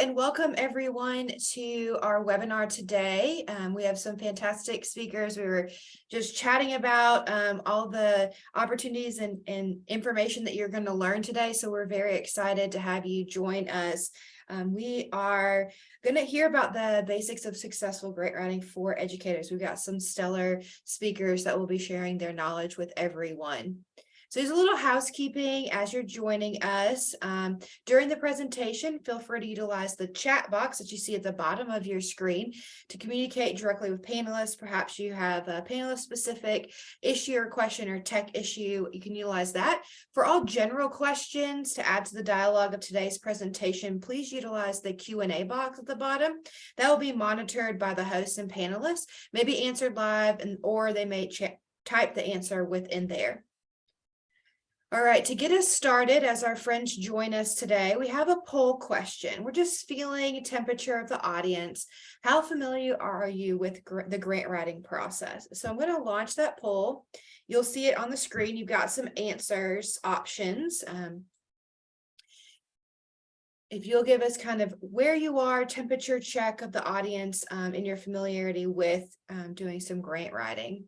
and welcome everyone to our webinar today. We have some fantastic speakers. We were just chatting about all the opportunities and information that you're going to learn today. So we're very excited to have you join us. We are going to hear about the basics of successful grant writing for educators. We've got some stellar speakers that will be sharing their knowledge with everyone. So there's a little housekeeping as you're joining us. During the presentation, feel free to utilize the chat box that you see at the bottom of your screen to communicate directly with panelists. Perhaps you have a panelist-specific issue or question or tech issue. You can utilize that. For all general questions to add to the dialogue of today's presentation, please utilize the Q&A box at the bottom. That will be monitored by the hosts and panelists, maybe answered live, or they may type the answer within there. All right, to get us started, as our friends join us today, we have a poll question. We're just feeling temperature of the audience. How familiar are you with the grant writing process? So I'm going to launch that poll. You'll see it on the screen. You've got some answers options. If you'll give us kind of where you are, temperature check of the audience and your familiarity with doing some grant writing.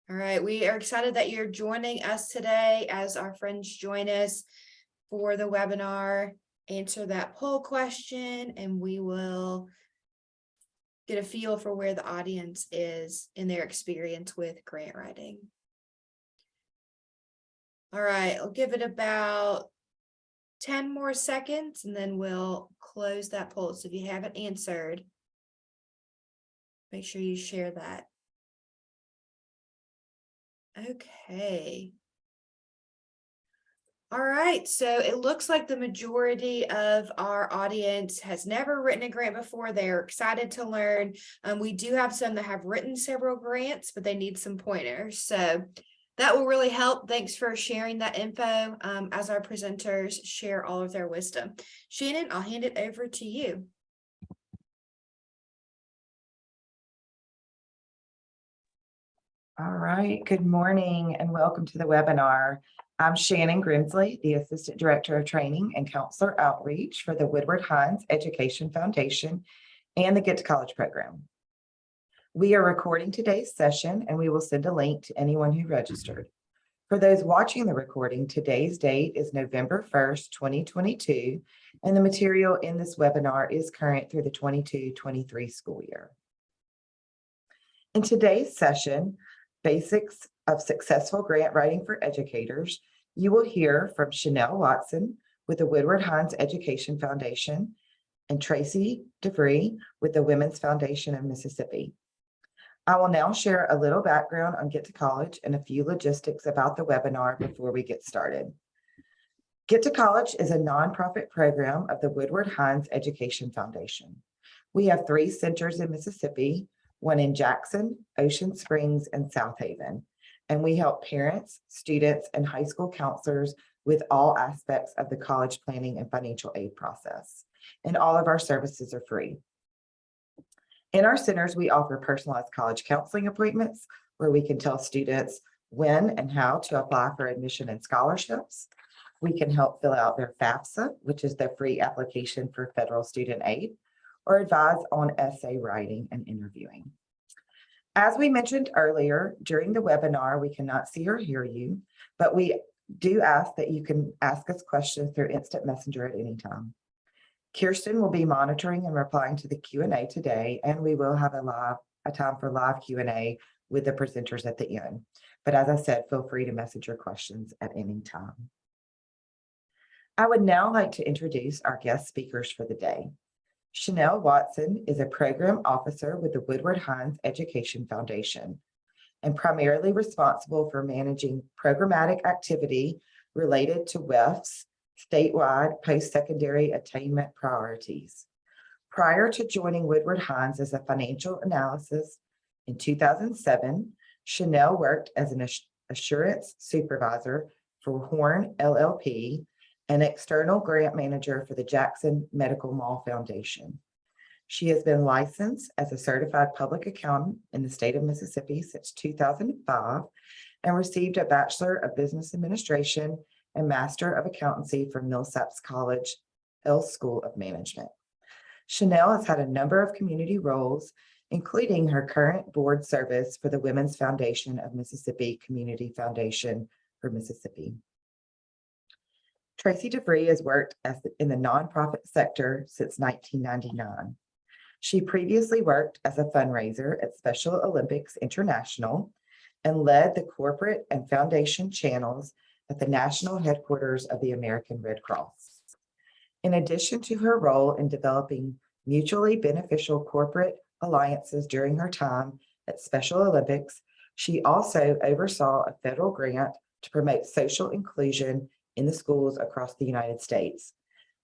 All right, we are excited that you're joining us today as our friends join us for the webinar. Answer that poll question and we will get a feel for where the audience is in their experience with grant writing. All right, I'll give it about 10 more seconds and then we'll close that poll. So if you haven't answered, make sure you share that. Okay. All right, so it looks like the majority of our audience has never written a grant before. They're excited to learn. We do have some that have written several grants, but they need some pointers. So that will really help. Thanks for sharing that info as our presenters share all of their wisdom. Shannon, I'll hand it over to you. All right, good morning and welcome to the webinar. I'm Shannon Grimsley, the Assistant Director of Training and Counselor Outreach for the Woodward Hines Education Foundation and the Get to College program. We are recording today's session and we will send a link to anyone who registered. For those watching the recording, today's date is November 1st, 2022, and the material in this webinar is current through the 22-23 school year. In today's session, Basics of Successful Grant Writing for Educators, you will hear from Shanell Watson with the Woodward Hines Education Foundation and Tracy DeVries with the Women's Foundation of Mississippi. I will now share a little background on Get to College and a few logistics about the webinar before we get started. Get to College is a nonprofit program of the Woodward Hines Education Foundation. We have 3 centers in Mississippi, one in Jackson, Ocean Springs, and South Haven. And we help parents, students, and high school counselors with all aspects of the college planning and financial aid process. And all of our services are free. In our centers, we offer personalized college counseling appointments where we can tell students when and how to apply for admission and scholarships. We can help fill out their FAFSA, which is the free application for federal student aid, or advise on essay writing and interviewing. As we mentioned earlier, during the webinar, we cannot see or hear you, but we do ask that you can ask us questions through Instant Messenger at any time. Kirsten will be monitoring and replying to the Q&A today, and we will have a time for live Q&A with the presenters at the end. But as I said, feel free to message your questions at any time. I would now like to introduce our guest speakers for the day. Shanell Watson is a program officer with the Woodward Hines Education Foundation and primarily responsible for managing programmatic activity related to WEF's statewide post-secondary attainment priorities. Prior to joining Woodward Hines as a financial analyst in 2007, Shanell worked as an assurance supervisor for Horn LLP, an external grant manager for the Jackson Medical Mall Foundation. She has been licensed as a certified public accountant in the state of Mississippi since 2005 and received a Bachelor of Business Administration and Master of Accountancy from Millsaps College Hill School of Management. Shanell has had a number of community roles, including her current board service for the Women's Foundation of Mississippi Community Foundation for Mississippi. Tracy DeVries has worked in the nonprofit sector since 1999. She previously worked as a fundraiser at Special Olympics International and led the corporate and foundation channels at the national headquarters of the American Red Cross. In addition to her role in developing mutually beneficial corporate alliances during her time at Special Olympics, she also oversaw a federal grant to promote social inclusion in the schools across the United States,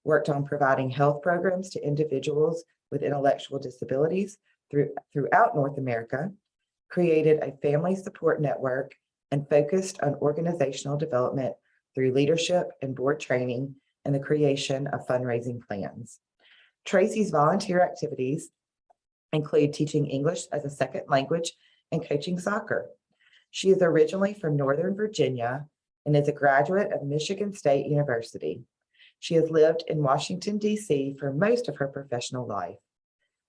worked on providing health programs to individuals with intellectual disabilities throughout North America, created a family support network, and focused on organizational development through leadership and board training and the creation of fundraising plans. Tracy's volunteer activities include teaching English as a second language and coaching soccer. She is originally from Northern Virginia and is a graduate of Michigan State University. She has lived in Washington, D.C. for most of her professional life.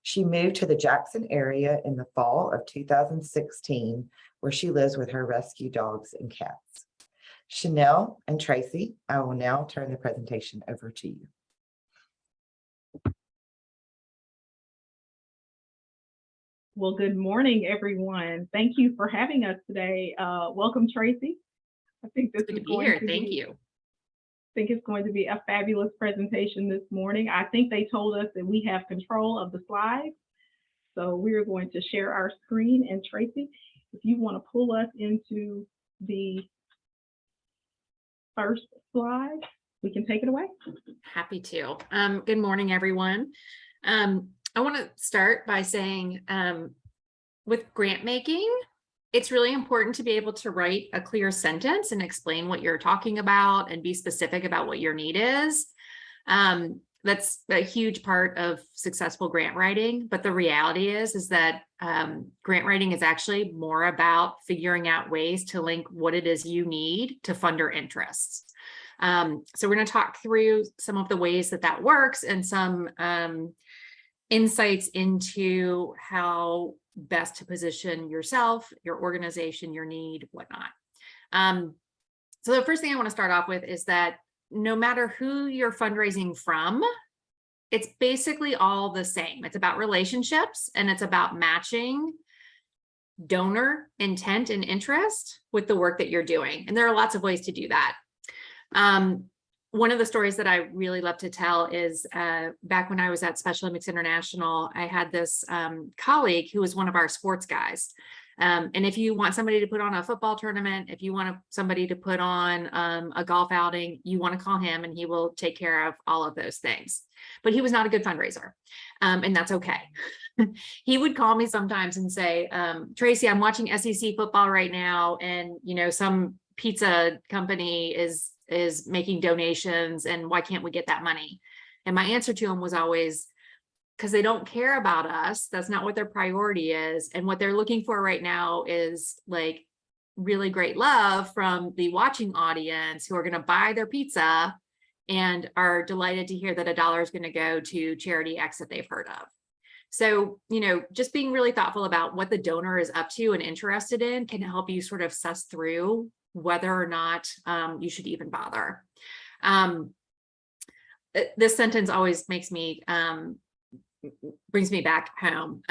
She moved to the Jackson area in the fall of 2016, where she lives with her rescue dogs and cats. Shanell and Tracy, I will now turn the presentation over to you. Well, good morning, everyone. Thank you for having us today. Welcome, Tracy. I think this Good is to be going here. to Thank be, you. I think it's going to be a fabulous presentation this morning. I think they told us that we have control of the slides. So we're going to share our screen. And Tracy, if you want to pull us into the first slide, we can take it away. Happy to. Good morning, everyone. I want to start by saying with grant making, it's really important to be able to write a clear sentence and explain what you're talking about and be specific about what your need is. That's a huge part of successful grant writing. But the reality is that grant writing is actually more about figuring out ways to link what it is you need to fund your interests. So we're going to talk through some of the ways that that works and some insights into how best to position yourself, your organization, your need, whatnot. So the first thing I want to start off with is that no matter who you're fundraising from, it's basically all the same. It's about relationships and it's about matching donor intent and interest with the work that you're doing. And there are lots of ways to do that. One of the stories that I really love to tell is back when I was at Special Olympics International, I had this colleague who was one of our sports guys. And if you want somebody to put on a football tournament, if you want somebody to put on a golf outing, you want to call him and he will take care of all of those things. But he was not a good fundraiser, and that's okay. He would call me sometimes and say, Tracy, I'm watching SEC football right now, and some pizza company is making donations, and why can't we get that money? And my answer to him was always, because they don't care about us. That's not what their priority is. And what they're looking for right now is like really great love from the watching audience who are going to buy their pizza and are delighted to hear that $1 is going to go to charity X that they've heard of. So, just being really thoughtful about what the donor is up to and interested in can help you sort of suss through whether or not you should even bother. This sentence always makes me brings me back home.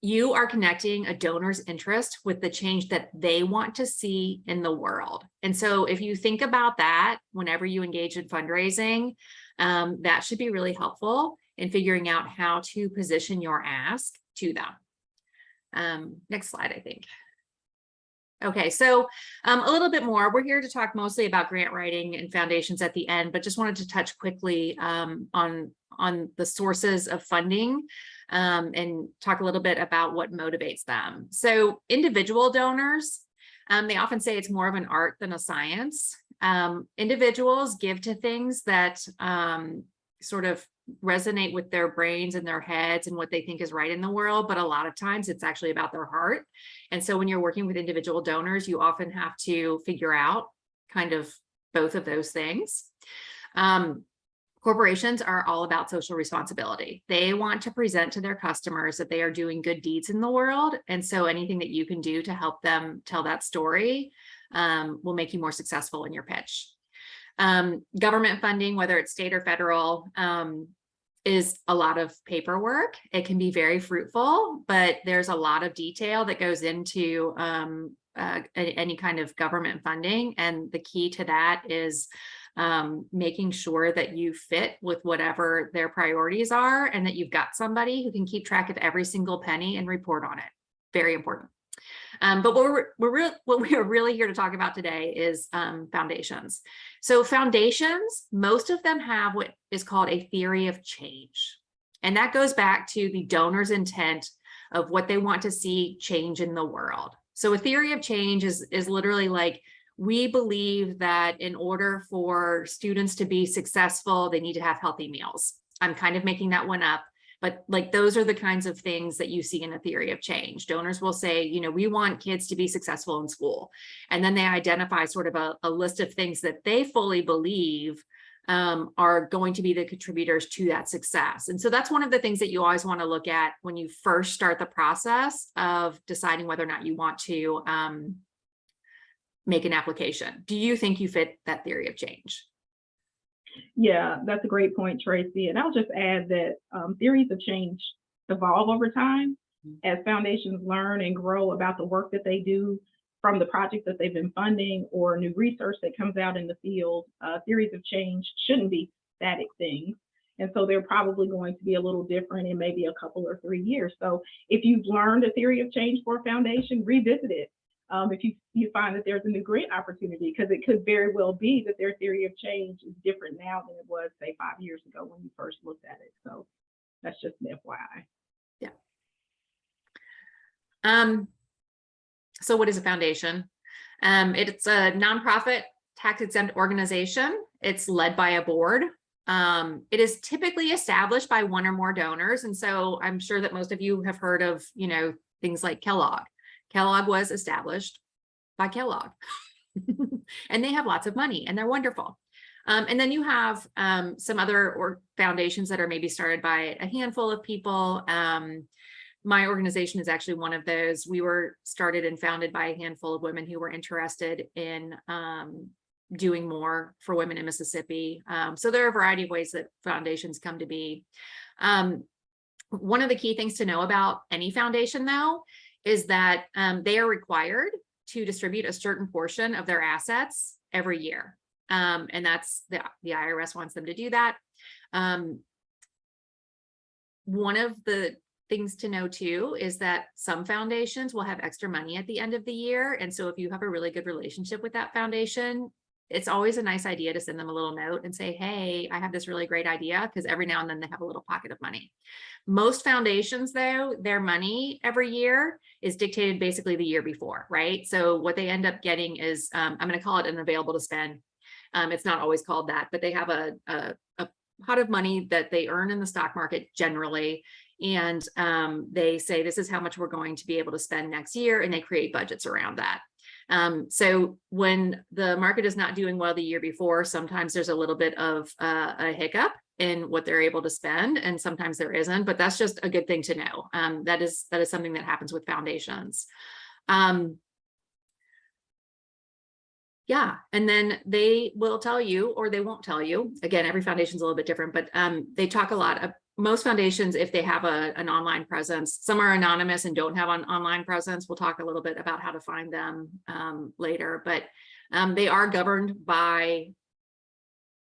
You are connecting a donor's interest with the change that they want to see in the world. And so if you think about that, whenever you engage in fundraising, that should be really helpful in figuring out how to position your ask to them. Next slide, I think. Okay, so a little bit more. We're here to talk mostly about grant writing and foundations at the end, but just wanted to touch quickly on the sources of funding and talk a little bit about what motivates them. So individual donors, they often say it's more of an art than a science. Individuals give to things that sort of resonate with their brains and their heads and what they think is right in the world, but a lot of times it's actually about their heart. And so when you're working with individual donors, you often have to figure out kind of both of those things. Corporations are all about social responsibility. They want to present to their customers that they are doing good deeds in the world. And so anything that you can do to help them tell that story will make you more successful in your pitch. Government funding, whether it's state or federal, is a lot of paperwork. It can be very fruitful, but there's a lot of detail that goes into any kind of government funding. And the key to that is making sure that you fit with whatever their priorities are and that you've got somebody who can keep track of every single penny and report on it. Very important. But what we are really here to talk about today is foundations. So foundations, most of them have what is called a theory of change. And that goes back to the donor's intent of what they want to see change in the world. So a theory of change is literally like, we believe that in order for students to be successful, they need to have healthy meals. I'm kind of making that one up, but like those are the kinds of things that you see in a theory of change. Donors will say, you know, we want kids to be successful in school. And then they identify sort of a list of things that they fully believe are going to be the contributors to that success. And so that's one of the things that you always want to look at when you first start the process of deciding whether or not you want to make an application. Do you think you fit that theory of change? Yeah, that's a great point, Tracy. And I'll just add that theories of change evolve over time as foundations learn and grow about the work that they do from the projects that they've been funding or new research that comes out in the field. Theories of change shouldn't be static things. And so they're probably going to be a little different in maybe a couple or 3 years. So if you've learned a theory of change for a foundation, revisit it. If you find that there's a new grant opportunity, because it could very well be that their theory of change is different now than it was, say, 5 years ago when you first looked at it. So that's just an FYI. Yeah. So what is a foundation? It's a nonprofit tax-exempt organization. It's led by a board. It is typically established by one or more donors. And so I'm sure that most of you have heard of, you know, things like Kellogg. Kellogg was established by Kellogg and they have lots of money and they're wonderful. And then you have some other foundations that are maybe started by a handful of people. My organization is actually one of those. We were started and founded by a handful of women who were interested in doing more for women in Mississippi. So there are a variety of ways that foundations come to be. One of the key things to know about any foundation, though, is that they are required to distribute a certain portion of their assets every year. And that's the IRS wants them to do that. One of the things to know too is that some foundations will have extra money at the end of the year. And so if you have a really good relationship with that foundation, it's always a nice idea to send them a little note and say, hey, I have this really great idea, because every now and then they have a little pocket of money. Most foundations, though, their money every year is dictated basically the year before, right? So what they end up getting is, I'm going to call it an available to spend. It's not always called that, but they have a pot of money that they earn in the stock market generally. And they say, this is how much we're going to be able to spend next year. And they create budgets around that. So when the market is not doing well the year before, sometimes there's a little bit of a hiccup in what they're able to spend, and sometimes there isn't, but that's just a good thing to know. That is something that happens with foundations. Yeah, and then they will tell you, or they won't tell you. Again, every foundation is a little bit different, but they talk a lot of, most foundations, if they have an online presence, some are anonymous and don't have an online presence. We'll talk a little bit about how to find them later, but they are governed by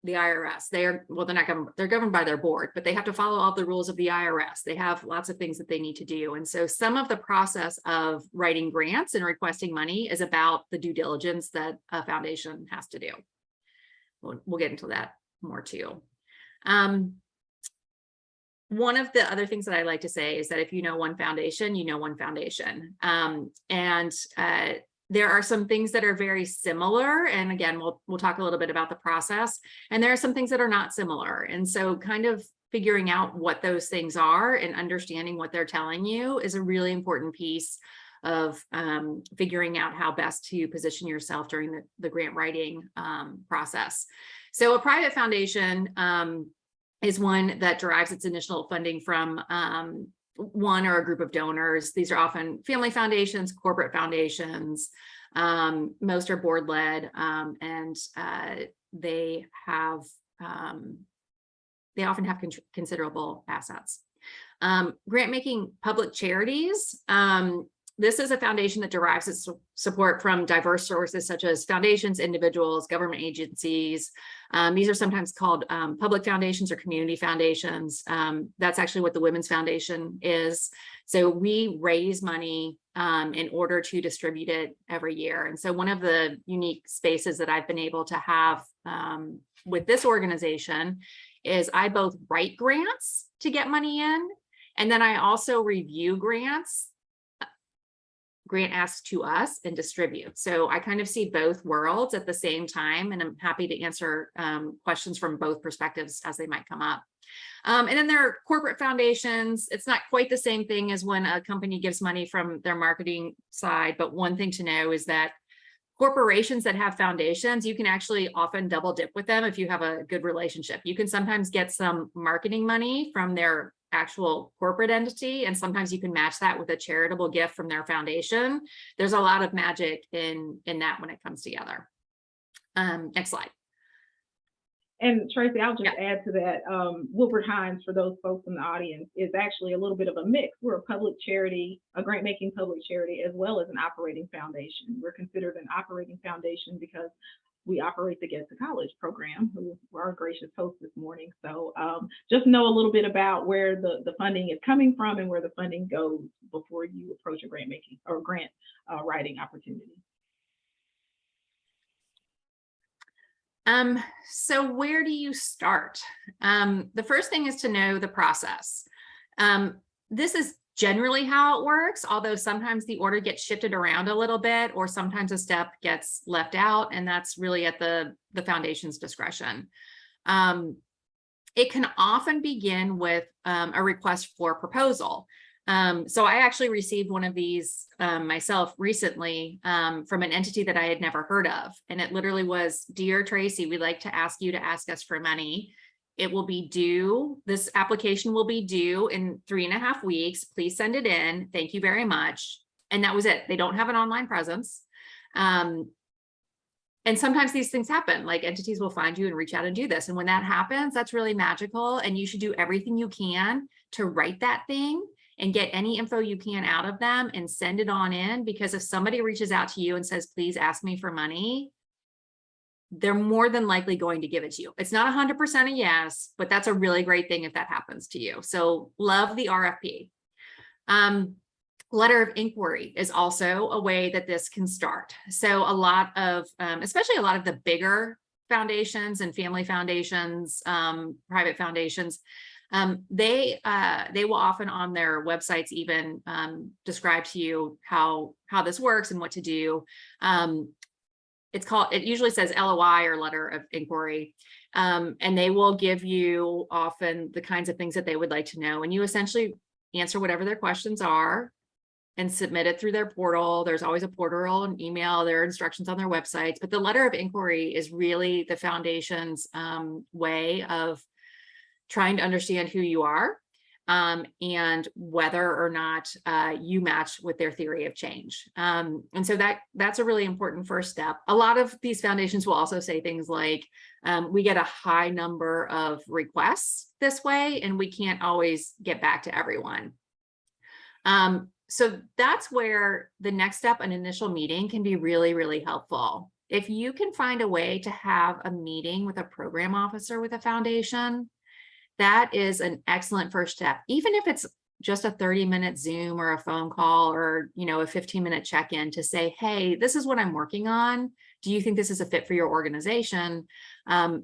the IRS. They're not governed, they're governed by their board, but they have to follow all the rules of the IRS. They have lots of things that they need to do. And so some of the process of writing grants and requesting money is about the due diligence that a foundation has to do. We'll get into that more too. One of the other things that I like to say is that if you know one foundation, you know one foundation. There are some things that are very similar. And again, we'll talk a little bit about the process. And there are some things that are not similar. And so kind of figuring out what those things are and understanding what they're telling you is a really important piece of figuring out how best to position yourself during the grant writing process. So a private foundation is one that derives its initial funding from one or a group of donors. These are often family foundations, corporate foundations. Most are board led, and they often have considerable assets. Grant making public charities. This is a foundation that derives its support from diverse sources such as foundations, individuals, government agencies. These are sometimes called public foundations or community foundations. That's actually what the Women's Foundation is. So we raise money in order to distribute it every year. And so one of the unique spaces that I've been able to have with this organization is I both write grants to get money in, and then I also review grants, grant asks to us, and distribute. So I kind of see both worlds at the same time, and I'm happy to answer questions from both perspectives as they might come up. And then there are corporate foundations. It's not quite the same thing as when a company gives money from their marketing side, but one thing to know is that corporations that have foundations, you can actually often double dip with them if you have a good relationship. You can sometimes get some marketing money from their actual corporate entity, and sometimes you can match that with a charitable gift from their foundation. There's a lot of magic in that when it comes together. Next slide. And Tracy, I'll just add to that, Woodward Hines, for those folks in the audience, is actually a little bit of a mix. We're a public charity, a grant-making public charity, as well as an operating foundation. We're considered an operating foundation because we operate the Get to College program, who were our gracious host this morning. So just know a little bit about where the funding is coming from and where the funding goes before you approach a grant-making or grant writing opportunity. So where do you start? The first thing is to know the process. This is generally how it works, although sometimes the order gets shifted around a little bit, or sometimes a step gets left out, and that's really at the foundation's discretion. It can often begin with a request for proposal. So I actually received one of these myself recently from an entity that I had never heard of. And it literally was, "Dear Tracy, we'd like to ask you to ask us for money. It will be due, this application will be due in 3.5 weeks. Please send it in. Thank you very much." And that was it. They don't have an online presence. And sometimes these things happen, like entities will find you and reach out and do this. And when that happens, that's really magical. And you should do everything you can to write that thing and get any info you can out of them and send it on in, because if somebody reaches out to you and says, "Please ask me for money," they're more than likely going to give it to you. It's not 100% a yes, but that's a really great thing if that happens to you. So love the RFP. Letter of inquiry is also a way that this can start. So a lot of, especially a lot of the bigger foundations and family foundations, private foundations, they will often on their websites even describe to you how this works and what to do. It usually says LOI or letter of inquiry, and they will give you often the kinds of things that they would like to know. And you essentially answer whatever their questions are and submit it through their portal. There's always a portal and email, there are instructions on their websites, but the letter of inquiry is really the foundation's way of trying to understand who you are and whether or not you match with their theory of change. And so that's a really important first step. A lot of these foundations will also say things like, we get a high number of requests this way, and we can't always get back to everyone. So that's where the next step, an initial meeting, can be really, really helpful. If you can find a way to have a meeting with a program officer with a foundation, that is an excellent first step. Even if it's just a 30-minute Zoom or a phone call or, a 15-minute check-in to say, "Hey, this is what I'm working on. Do you think this is a fit for your organization?"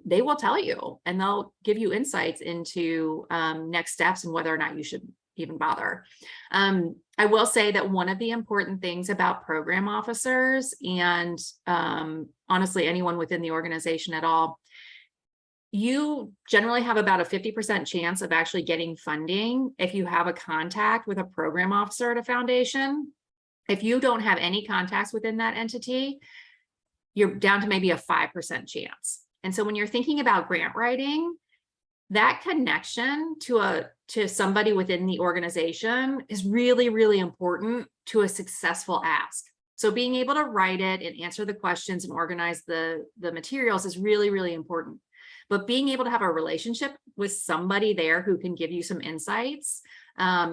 They will tell you, and they'll give you insights into next steps and whether or not you should even bother. I will say that one of the important things about program officers and honestly anyone within the organization at all, you generally have about a 50% chance of actually getting funding if you have a contact with a program officer at a foundation. If you don't have any contacts within that entity, you're down to maybe a 5% chance. And so when you're thinking about grant writing, that connection to somebody within the organization is really, really important to a successful ask. So being able to write it and answer the questions and organize the materials is really, really important. But being able to have a relationship with somebody there who can give you some insights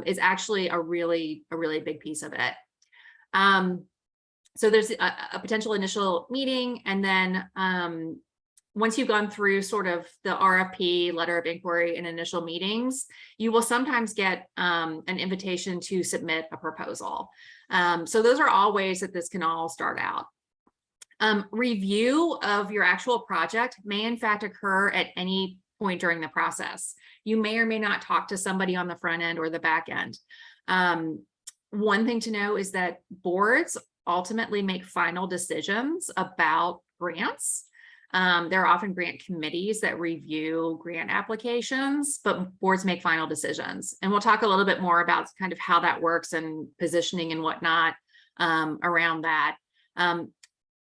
is actually a really big piece of it. So there's a potential initial meeting, and then once you've gone through sort of the RFP, letter of inquiry, and initial meetings, you will sometimes get an invitation to submit a proposal. So those are all ways that this can all start out. Review of your actual project may in fact occur at any point during the process. You may or may not talk to somebody on the front end or the back end. One thing to know is that boards ultimately make final decisions about grants. There are often grant committees that review grant applications, but boards make final decisions. And we'll talk a little bit more about kind of how that works and positioning and whatnot around that.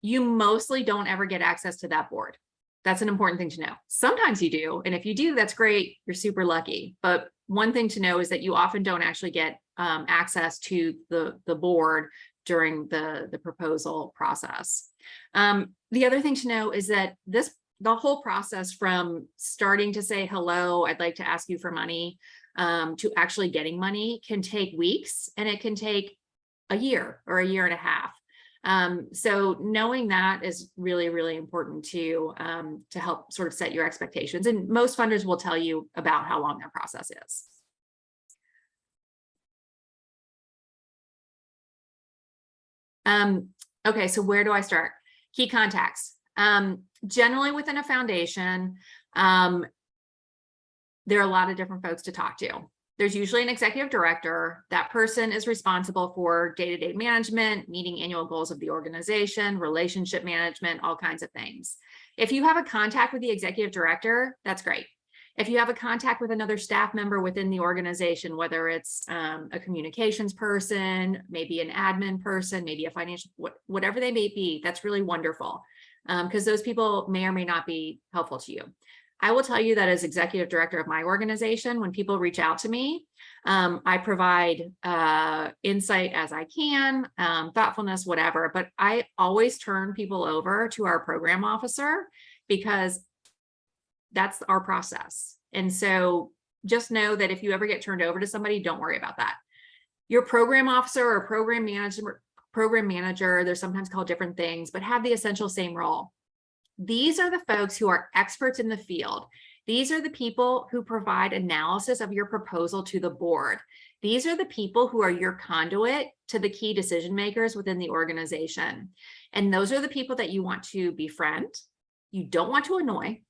You mostly don't ever get access to that board. That's an important thing to know. Sometimes you do, and if you do, that's great. You're super lucky. But one thing to know is that you often don't actually get access to the board during the proposal process. The other thing to know is that the whole process from starting to say, hello, I'd like to ask you for money, to actually getting money can take weeks, and it can take a year or a year and a half. So knowing that is really, really important to help sort of set your expectations. And most funders will tell you about how long their process is. Okay, so where do I start? Key contacts. Generally within a foundation, there are a lot of different folks to talk to. There's usually an executive director. That person is responsible for day-to-day management, meeting annual goals of the organization, relationship management, all kinds of things. If you have a contact with the executive director, that's great. If you have a contact with another staff member within the organization, whether it's a communications person, maybe an admin person, maybe a financial, whatever they may be, that's really wonderful, because those people may or may not be helpful to you. I will tell you that as executive director of my organization, when people reach out to me, I provide insight as I can, thoughtfulness, whatever, but I always turn people over to our program officer because that's our process. And so just know that if you ever get turned over to somebody, don't worry about that. Your program officer or program manager, they're sometimes called different things, but have the essential same role. These are the folks who are experts in the field. These are the people who provide analysis of your proposal to the board. These are the people who are your conduit to the key decision makers within the organization. And those are the people that you want to befriend. You don't want to annoy,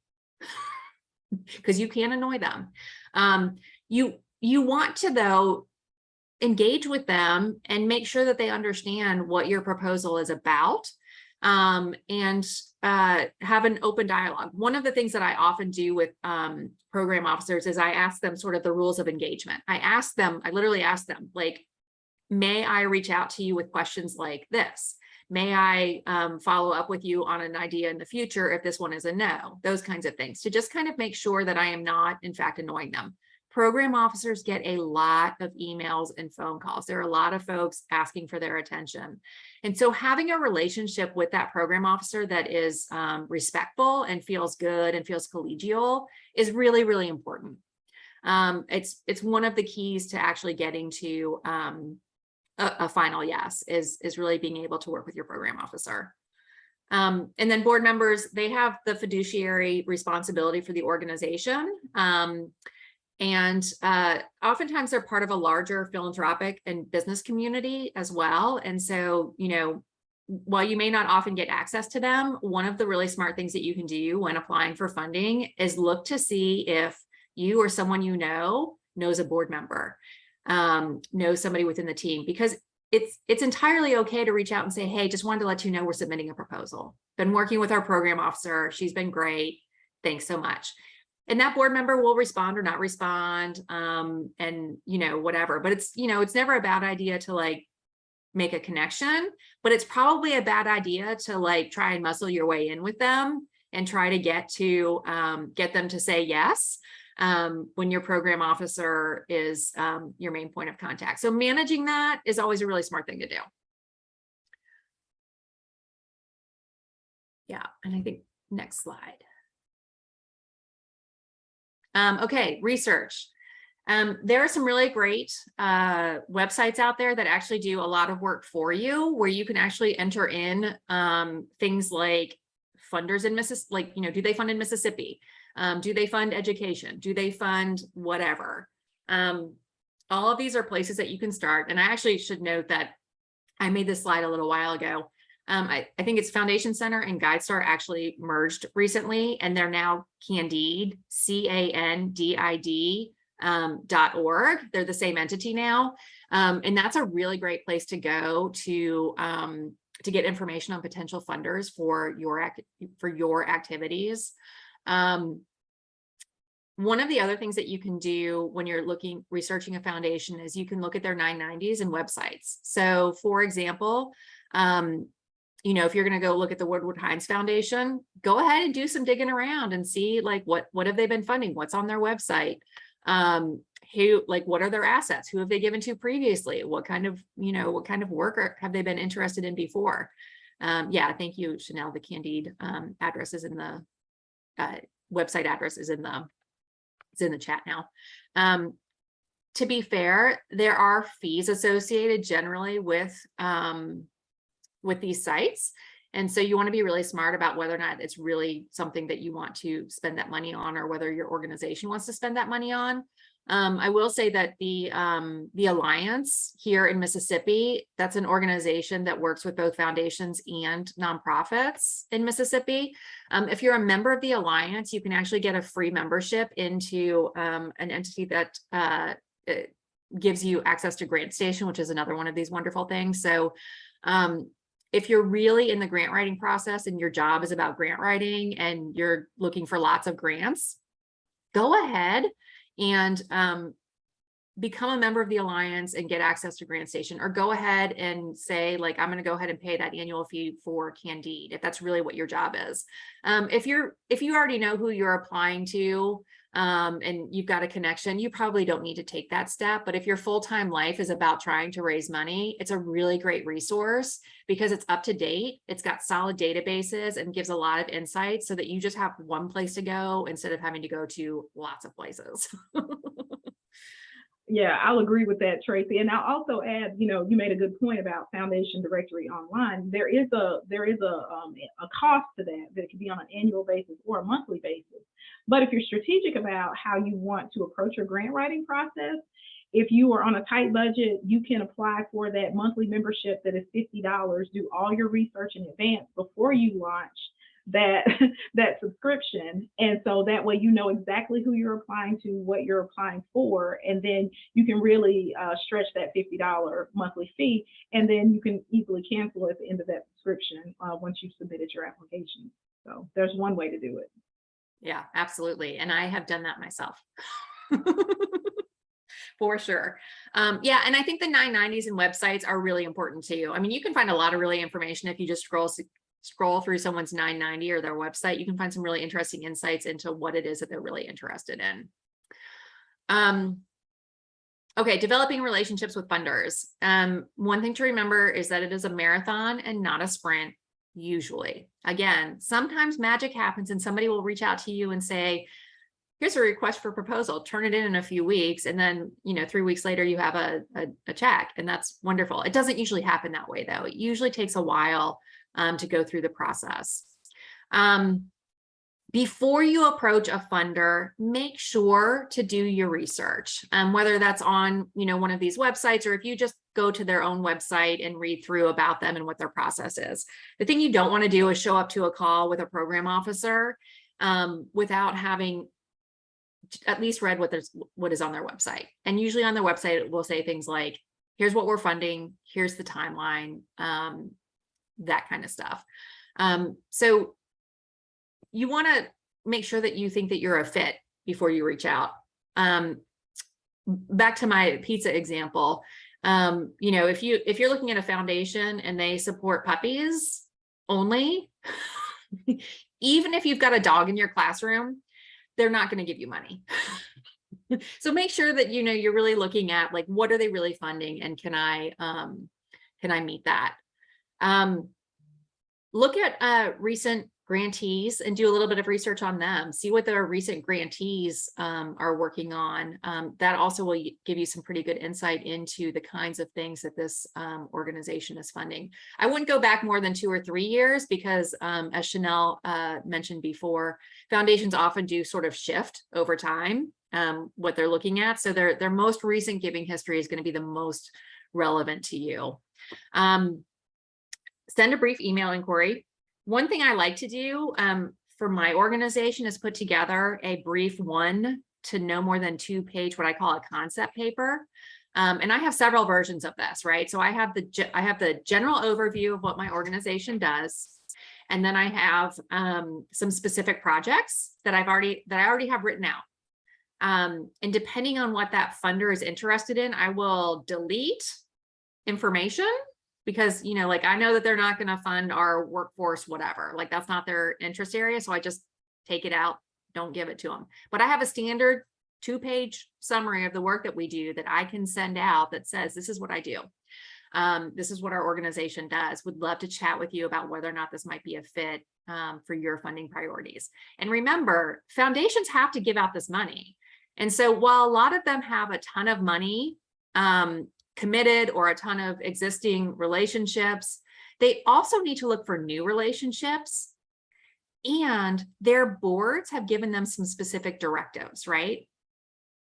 because you can annoy them. You want to, though, engage with them and make sure that they understand what your proposal is about, and have an open dialogue. One of the things that I often do with program officers is I ask them sort of the rules of engagement. I literally ask them, like, may I reach out to you with questions like this? May I follow up with you on an idea in the future if this one is a no? Those kinds of things, to just kind of make sure that I am not, in fact, annoying them. Program officers get a lot of emails and phone calls. There are a lot of folks asking for their attention. And so having a relationship with that program officer that is respectful and feels good and feels collegial is really, really important. It's one of the keys to actually getting to a final yes, is really being able to work with your program officer. And then board members, they have the fiduciary responsibility for the organization. And oftentimes they're part of a larger philanthropic and business community as well. And so, while you may not often get access to them, one of the really smart things that you can do when applying for funding is look to see if you or someone you know knows a board member, knows somebody within the team, because it's entirely okay to reach out and say, hey, just wanted to let you know we're submitting a proposal. Been working with our program officer. She's been great. Thanks so much. and that board member will respond or not respond, and whatever. But it's it's never a bad idea to like make a connection, but it's probably a bad idea to like try and muscle your way in with them and try to get them to say yes when your program officer is your main point of contact. So managing that is always a really smart thing to do. Yeah, and I think next slide. Okay, research. There are some really great websites out there that actually do a lot of work for you, where you can actually enter in things like funders in Mississippi, like, do they fund in Mississippi? Do they fund education? Do they fund whatever? All of these are places that you can start. And I actually should note that I made this slide a little while ago. I think it's Foundation Center and GuideStar actually merged recently, and they're now Candide, CANDID .org. They're the same entity now. And that's a really great place to go to get information on potential funders for your activities. One of the other things that you can do when you're researching a foundation is you can look at their 990s and websites. So for example, if you're going to go look at the Woodward Hines Foundation, go ahead and do some digging around and see like what have they been funding, what's on their website, what are their assets, who have they given to previously, what kind of work have they been interested in before. Yeah, thank you, Shanell. The Candide address is in the website address is in the chat now. To be fair, there are fees associated generally with these sites. And so you want to be really smart about whether or not it's really something that you want to spend that money on, or whether your organization wants to spend that money on. I will say that the Alliance here in Mississippi, that's an organization that works with both foundations and nonprofits in Mississippi. If you're a member of the Alliance, you can actually get a free membership into an entity that gives you access to GrantStation, which is another one of these wonderful things. So if you're really in the grant writing process and your job is about grant writing and you're looking for lots of grants, go ahead and become a member of the Alliance and get access to GrantStation, or go ahead and say, like, I'm going to go ahead and pay that annual fee for Candide, if that's really what your job is. If you already know who you're applying to, and you've got a connection, you probably don't need to take that step. But if your full-time life is about trying to raise money, it's a really great resource because it's up to date. It's got solid databases and gives a lot of insights so that you just have one place to go instead of having to go to lots of places. Yeah, I'll agree with that, Tracy. And I'll also add, you made a good point about Foundation Directory Online. There is a cost to that it can be on an annual basis or a monthly basis. But if you're strategic about how you want to approach your grant writing process, if you are on a tight budget, you can apply for that monthly membership that is $50, do all your research in advance before you launch that subscription. And so that way you know exactly who you're applying to, what you're applying for, and then you can really stretch that $50 monthly fee, and then you can easily cancel at the end of that subscription once you've submitted your application. So there's one way to do it. Yeah, absolutely. And I have done that myself. For sure. Yeah, and I think the 990s and websites are really important too. I mean, you can find a lot of really information if you just scroll through someone's 990 or their website. You can find some really interesting insights into what it is that they're really interested in. Okay, developing relationships with funders. One thing to remember is that it is a marathon and not a sprint, usually. Again, sometimes magic happens and somebody will reach out to you and say, here's a request for proposal, turn it in a few weeks. And then, 3 weeks later, you have a check, and that's wonderful. It doesn't usually happen that way though. It usually takes a while to go through the process. Before you approach a funder, make sure to do your research, whether that's on, one of these websites, or if you just go to their own website and read through about them and what their process is. The thing you don't want to do is show up to a call with a program officer without having at least read what is on their website. And usually on their website, it will say things like, here's what we're funding, here's the timeline, that kind of stuff. So you want to make sure that you think that you're a fit before you reach out. Back to my pizza example, you know, if you're looking at a foundation and they support puppies only, even if you've got a dog in your classroom, they're not going to give you money. So make sure that, you know, you're really looking at like, what are they really funding, and can I meet that? Look at recent grantees and do a little bit of research on them. See what their recent grantees are working on. That also will give you some pretty good insight into the kinds of things that this organization is funding. I wouldn't go back more than 2 or 3 years because, as Shanell mentioned before, foundations often do sort of shift over time what they're looking at. So their most recent giving history is going to be the most relevant to you. Send a brief email inquiry. One thing I like to do for my organization is put together a brief 1 to no more than 2 page, what I call a concept paper. And I have several versions of this, right? So I have the general overview of what my organization does. And then I have some specific projects that I already have written out. And depending on what that funder is interested in, I will delete information, because, you know, like I know that they're not going to fund our workforce, whatever, like that's not their interest area. So I just take it out, don't give it to them. But I have a standard 2-page summary of the work that we do that I can send out that says, this is what I do. This is what our organization does. Would love to chat with you about whether or not this might be a fit for your funding priorities. And remember, foundations have to give out this money. And so while a lot of them have a ton of money committed or a ton of existing relationships, they also need to look for new relationships, and their boards have given them some specific directives, right?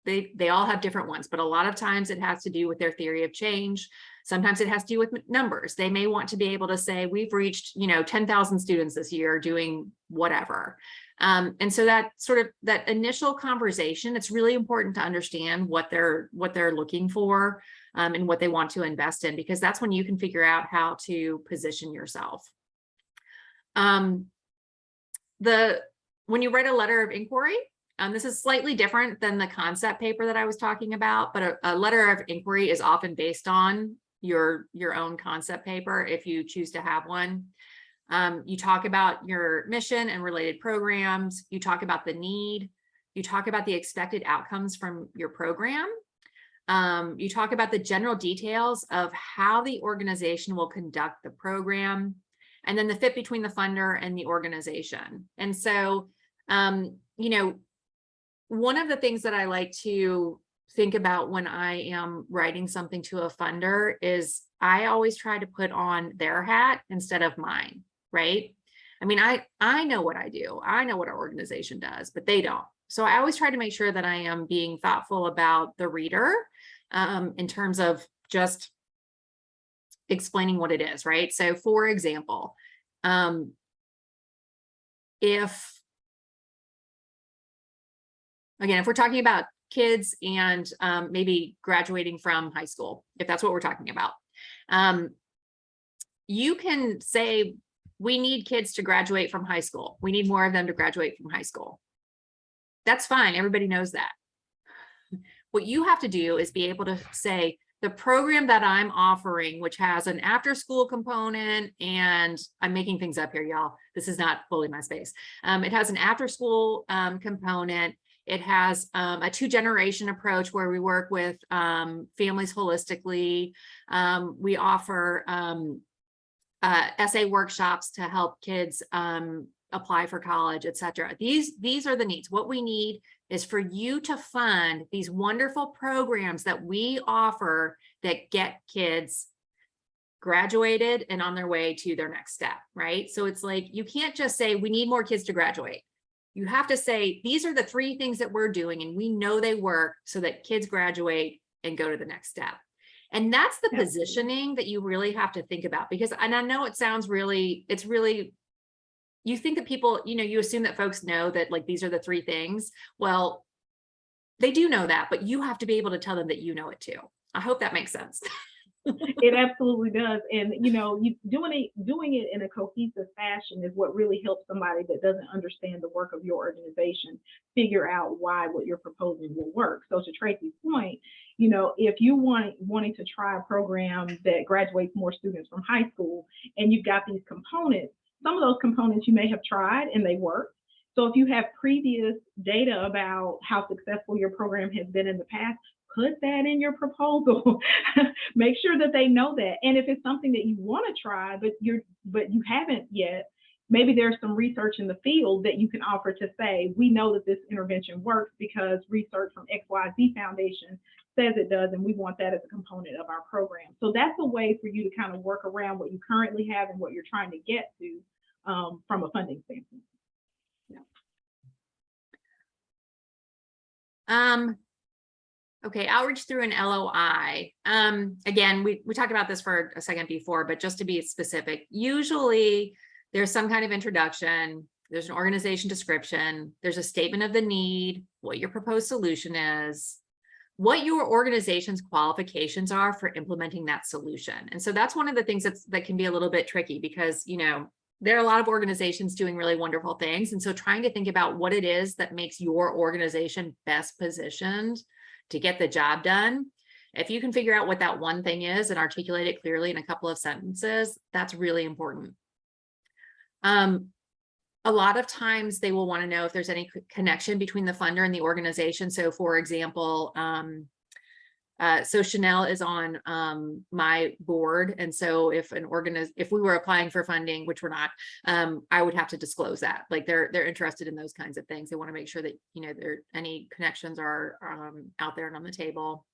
They all have different ones, but a lot of times it has to do with their theory of change. Sometimes it has to do with numbers. They may want to be able to say, we've reached, you know, 10,000 students this year doing whatever. And so that initial conversation, it's really important to understand what they're looking for and what they want to invest in, because that's when you can figure out how to position yourself. When you write a letter of inquiry, this is slightly different than the concept paper that I was talking about, but a letter of inquiry is often based on your own concept paper if you choose to have one. You talk about your mission and related programs. You talk about the need. You talk about the expected outcomes from your program. You talk about the general details of how the organization will conduct the program, and then the fit between the funder and the organization. And so, you know, one of the things that I like to think about when I am writing something to a funder is I always try to put on their hat instead of mine, right? I mean, I know what I do. I know what our organization does, but they don't. So I always try to make sure that I am being thoughtful about the reader in terms of just explaining what it is, right? So for example, if we're talking about kids and maybe graduating from high school, if that's what we're talking about, you can say, we need kids to graduate from high school. We need more of them to graduate from high school. That's fine. Everybody knows that. What you have to do is be able to say, the program that I'm offering, which has an after school component, and I'm making things up here, y'all. This is not fully my space. It has an after school component. It has a 2-generation approach where we work with families holistically. We offer essay workshops to help kids apply for college, etc. These are the needs. What we need is for you to fund these wonderful programs that we offer that get kids graduated and on their way to their next step, right? So it's like, you can't just say, we need more kids to graduate. You have to say, these are the 3 things that we're doing, and we know they work so that kids graduate and go to the next step. And that's the positioning that you really have to think about, because, and I know it sounds really, it's really, you think that people, you know, you assume that folks know that like, these are the 3 things. Well, they do know that, but you have to be able to tell them that you know it too. I hope that makes sense. It absolutely does. And, you know, doing it in a cohesive fashion is what really helps somebody that doesn't understand the work of your organization figure out why what you're proposing will work. So to Tracy's point, you know, if you wanting to try a program that graduates more students from high school and you've got these components, some of those components you may have tried and they work. So if you have previous data about how successful your program has been in the past, put that in your proposal. Make sure that they know that. And if it's something that you want to try, but you haven't yet, maybe there's some research in the field that you can offer to say, we know that this intervention works because research from XYZ Foundation says it does, and we want that as a component of our program. So that's a way for you to kind of work around what you currently have and what you're trying to get to from a funding standpoint. Yeah. Okay, outreach through an LOI. Again, we talked about this for a second before, but just to be specific, usually there's some kind of introduction, there's an organization description, there's a statement of the need, what your proposed solution is, what your organization's qualifications are for implementing that solution. And so that's one of the things that can be a little bit tricky because, you know, there are a lot of organizations doing really wonderful things. And so trying to think about what it is that makes your organization best positioned to get the job done. If you can figure out what that one thing is and articulate it clearly in a couple of sentences, that's really important. A lot of times they will want to know if there's any connection between the funder and the organization. So for example, so Shanell is on my board. And so if we were applying for funding, which we're not, I would have to disclose that. Like they're interested in those kinds of things. They want to make sure that, you know, any connections are out there and on the table.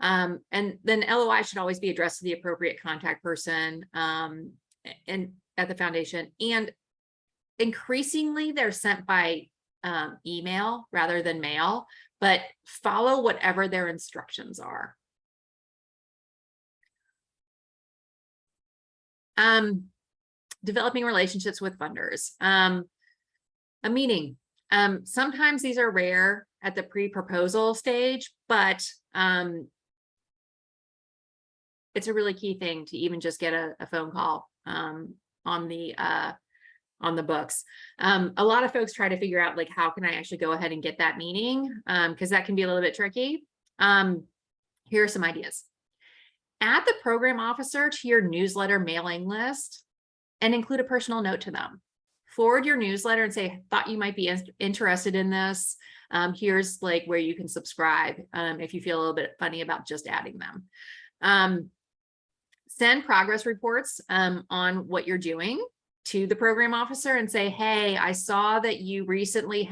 And then LOI should always be addressed to the appropriate contact person and at the foundation. And increasingly they're sent by email rather than mail, but follow whatever their instructions are. Developing relationships with funders. A meeting. Sometimes these are rare at the pre-proposal stage, but it's a really key thing to even just get a phone call on the books. A lot of folks try to figure out like, how can I actually go ahead and get that meeting? Because that can be a little bit tricky. Here are some ideas. Add the program officer to your newsletter mailing list and include a personal note to them. Forward your newsletter and say, thought you might be interested in this. Here's like where you can subscribe if you feel a little bit funny about just adding them. Send progress reports on what you're doing to the program officer and say, hey, I saw that you recently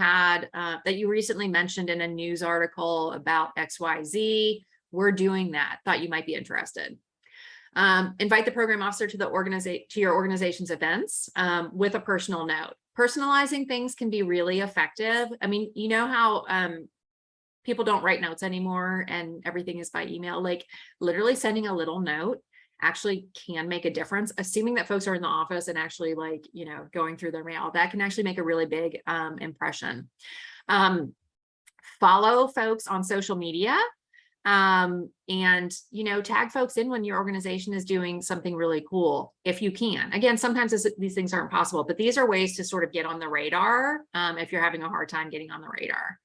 mentioned in a news article about XYZ. We're doing that. Thought you might be interested. Invite the program officer to your organization's events with a personal note. Personalizing things can be really effective. I mean, you know how people don't write notes anymore and everything is by email. Like literally sending a little note actually can make a difference, assuming that folks are in the office and actually like, you know, going through their mail. That can actually make a really big impression. Follow folks on social media and, you know, tag folks in when your organization is doing something really cool, if you can. Again, sometimes these things aren't possible, but these are ways to sort of get on the radar if you're having a hard time getting on the radar.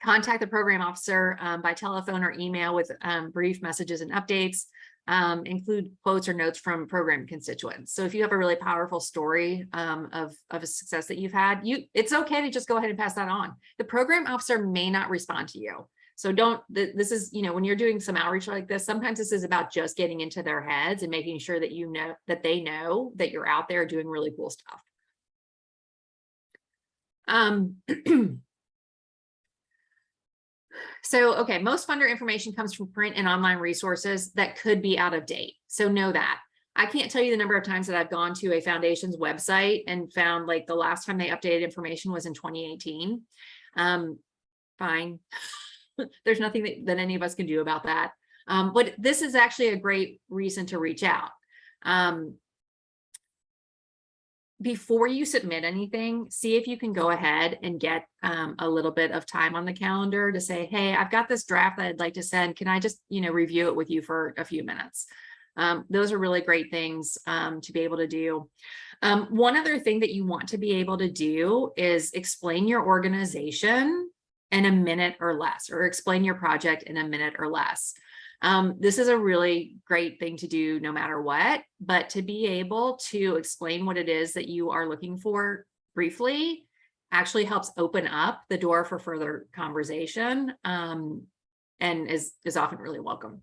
Contact the program officer by telephone or email with brief messages and updates. Include quotes or notes from program constituents. So if you have a really powerful story of a success that you've had, it's okay to just go ahead and pass that on. The program officer may not respond to you. So this is, you know, when you're doing some outreach like this, sometimes this is about just getting into their heads and making sure that you know that they know that you're out there doing really cool stuff. So, okay, most funder information comes from print and online resources that could be out of date. So know that. I can't tell you the number of times that I've gone to a foundation's website and found like the last time they updated information was in 2018. Fine. There's nothing that any of us can do about that. But this is actually a great reason to reach out. before you submit anything, see if you can go ahead and get a little bit of time on the calendar to say, hey, I've got this draft that I'd like to send. Can I just, review it with you for a few minutes? Those are really great things to be able to do. One other thing that you want to be able to do is explain your organization in a minute or less, or explain your project in a minute or less. This is a really great thing to do no matter what, but to be able to explain what it is that you are looking for briefly actually helps open up the door for further conversation, and is often really welcome.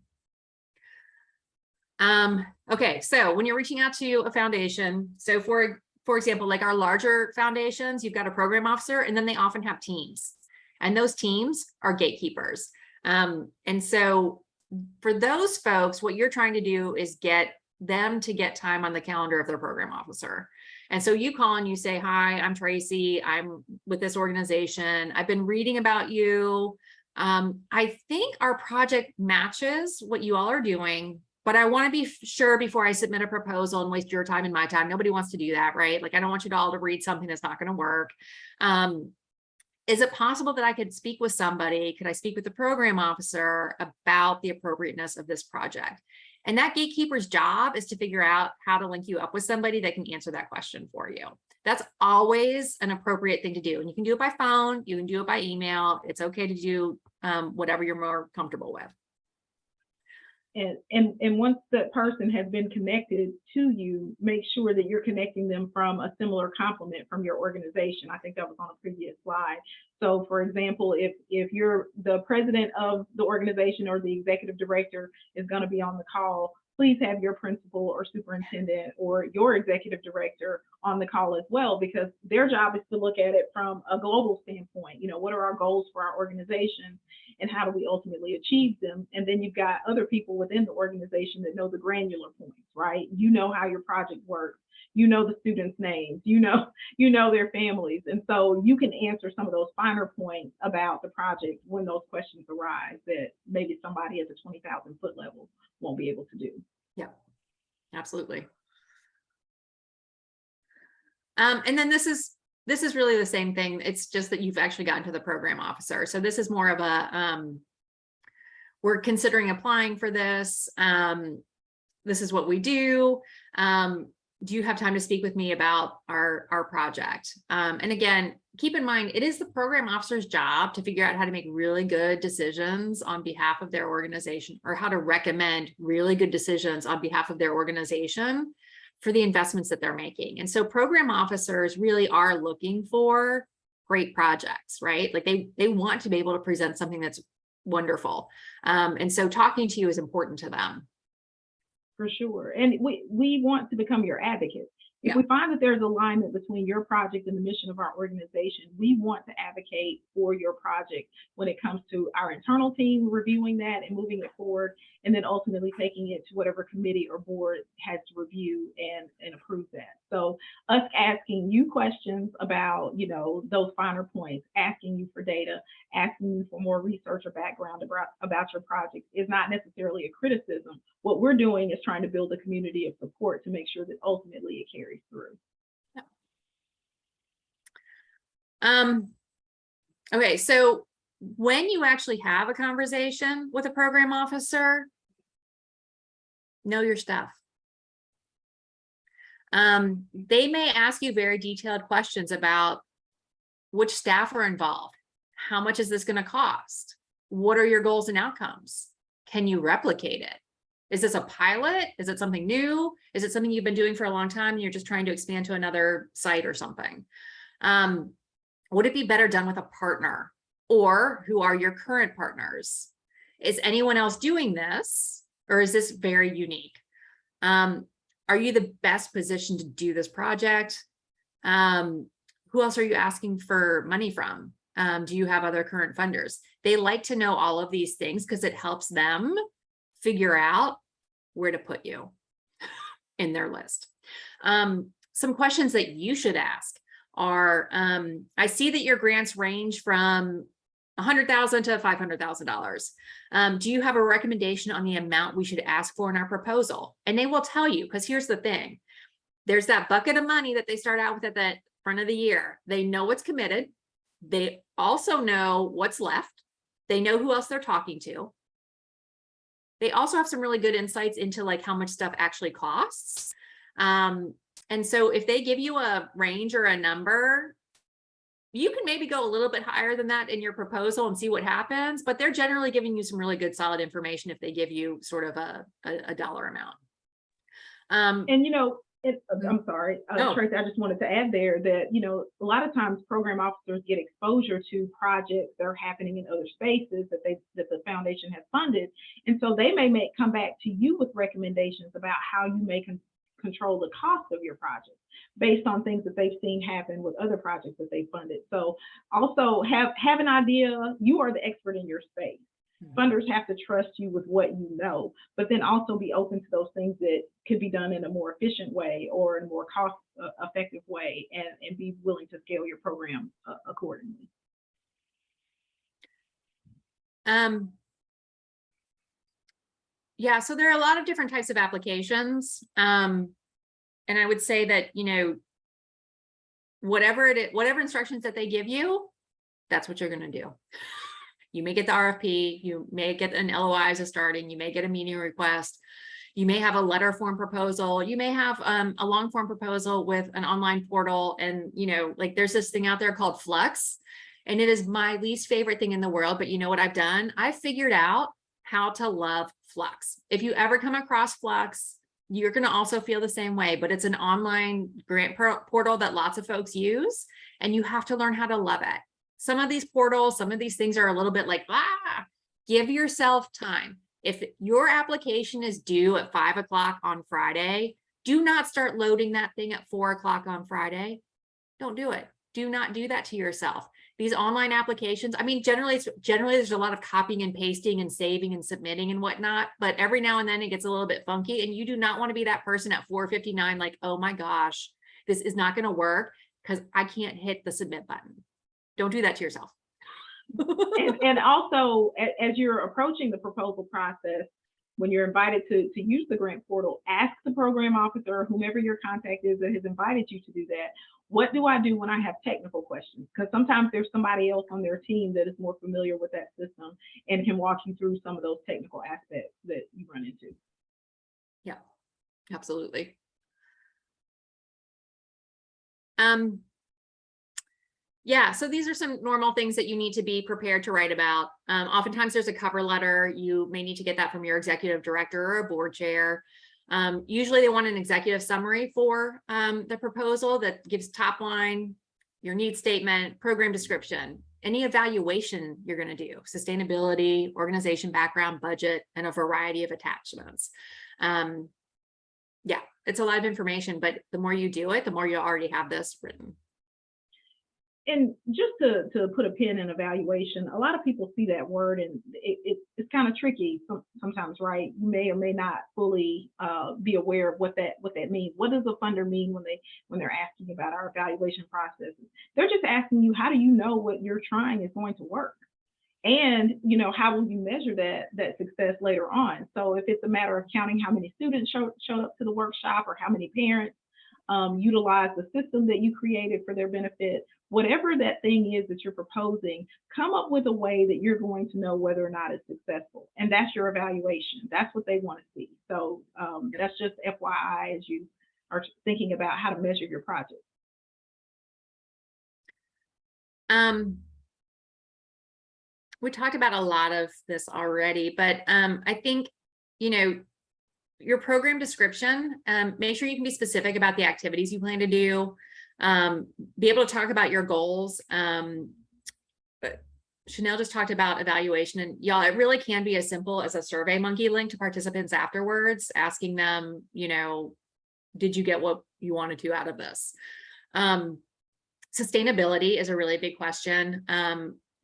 Okay, so when you're reaching out to a foundation, so for example, like our larger foundations, you've got a program officer, and then they often have teams, and those teams are gatekeepers. And so for those folks, what you're trying to do is get them to get time on the calendar of their program officer. And so you call and you say, hi, I'm Tracy. I'm with this organization. I've been reading about you. I think our project matches what you all are doing, but I want to be sure before I submit a proposal and waste your time and my time. Nobody wants to do that, right? Like, I don't want you all to read something that's not going to work. Is it possible that I could speak with somebody? Could I speak with the program officer about the appropriateness of this project? And that gatekeeper's job is to figure out how to link you up with somebody that can answer that question for you. That's always an appropriate thing to do. And you can do it by phone, you can do it by email. It's okay to do whatever you're more comfortable with. And once that person has been connected to you, make sure that you're connecting them from a similar complement from your organization. I think that was on a previous slide. So for example, if you're the president of the organization or the executive director is going to be on the call, please have your principal or superintendent or your executive director on the call as well, because their job is to look at it from a global standpoint. What are our goals for our organization and how do we ultimately achieve them? And then you've got other people within the organization that know the granular points, right? You know how your project works. You know the students' names, you know their families. And so you can answer some of those finer points about the project when those questions arise that maybe somebody at the 20,000 foot level won't be able to do. Yeah, absolutely. And then this is really the same thing. It's just that you've actually gotten to the program officer. So this is more of a, we're considering applying for this. This is what we do. Do you have time to speak with me about our project? And again, keep in mind, it is the program officer's job to figure out how to make really good decisions on behalf of their organization, or how to recommend really good decisions on behalf of their organization for the investments that they're making. And so program officers really are looking for great projects, right? Like they want to be able to present something that's wonderful. And so talking to you is important to them. For sure. And we want to become your advocates. If we find that there's alignment between your project and the mission of our organization, we want to advocate for your project when it comes to our internal team reviewing that and moving it forward, and then ultimately taking it to whatever committee or board has to review and approve that. So us asking you questions about, those finer points, asking you for data, asking you for more research or background about your project is not necessarily a criticism. What we're doing is trying to build a community of support to make sure that ultimately it carries through. Okay, so when you actually have a conversation with a program officer, know your stuff. They may ask you very detailed questions about which staff are involved. How much is this going to cost? What are your goals and outcomes? Can you replicate it? Is this a pilot? Is it something new? Is it something you've been doing for a long time and you're just trying to expand to another site or something? Would it be better done with a partner? Or who are your current partners? Is anyone else doing this? Or is this very unique? Are you the best positioned to do this project? Who else are you asking for money from? Do you have other current funders? They like to know all of these things because it helps them figure out where to put you in their list. Some questions that you should ask are, I see that your grants range from $100,000 to $500,000. Do you have a recommendation on the amount we should ask for in our proposal? And they will tell you, because here's the thing. there's that bucket of money that they start out with at the front of the year. They know what's committed. They also know what's left. They know who else they're talking to. They also have some really good insights into like how much stuff actually costs. And so if they give you a range or a number, you can maybe go a little bit higher than that in your proposal and see what happens, but they're generally giving you some really good solid information if they give you sort of a dollar amount. And, I'm sorry, No. Tracy, I just wanted to add there that, a lot of times program officers get exposure to projects that are happening in other spaces that the foundation has funded. And so they may come back to you with recommendations about how you may control the cost of your project based on things that they've seen happen with other projects that they funded. So also have an idea. You are the expert in your space. Funders have to trust you with what you know, but then also be open to those things that could be done in a more efficient way or in a more cost effective way, and be willing to scale your program accordingly. Yeah, so there are a lot of different types of applications. And I would say that, whatever instructions that they give you, that's what you're going to do. You may get the RFP, you may get an LOI as a starting, you may get a meeting request, you may have a letter form proposal, you may have a long form proposal with an online portal. And, like there's this thing out there called Flux, and it is my least favorite thing in the world. But you know what I've done? I've figured out how to love Flux. If you ever come across Flux, you're going to also feel the same way, but it's an online grant portal that lots of folks use, and you have to learn how to love it. Some of these portals, some of these things are a little bit like, give yourself time. If your application is due at 5 o'clock on Friday, do not start loading that thing at 4 o'clock on Friday. Don't do it. Do not do that to yourself. These online applications, I mean, generally there's a lot of copying and pasting and saving and submitting and whatnot, but every now and then it gets a little bit funky, and you do not want to be that person at 4:59 like, oh my gosh, this is not going to work because I can't hit the submit button. Don't do that to yourself. and also, as you're approaching the proposal process, when you're invited to use the grant portal, ask the program officer or whomever your contact is that has invited you to do that, what do I do when I have technical questions? Because sometimes there's somebody else on their team that is more familiar with that system and can walk you through some of those technical aspects that you run into. Yeah, absolutely. Yeah, so these are some normal things that you need to be prepared to write about. Oftentimes there's a cover letter. You may need to get that from your executive director or a board chair. Usually they want an executive summary for the proposal that gives top line, your needs statement, program description, any evaluation you're going to do, sustainability, organization background, budget, and a variety of attachments. Yeah, it's a lot of information, but the more you do it, the more you already have this written. And just to put a pin in evaluation, a lot of people see that word and it's kind of tricky sometimes, right? You may or may not fully be aware of what that means. What does a funder mean when they're asking about our evaluation processes? They're just asking you, how do you know what you're trying is going to work? And how will you measure that success later on? So if it's a matter of counting how many students showed up to the workshop or how many parents utilize the system that you created for their benefit, whatever that thing is that you're proposing, come up with a way that you're going to know whether or not it's successful. And that's your evaluation. That's what they want to see. So that's just FYI as you are thinking about how to measure your project. We talked about a lot of this already, but I think, your program description, make sure you can be specific about the activities you plan to do, be able to talk about your goals. But Shanell just talked about evaluation, and y'all, it really can be as simple as a Survey Monkey link to participants afterwards, asking them, did you get what you wanted to out of this? Sustainability is a really big question.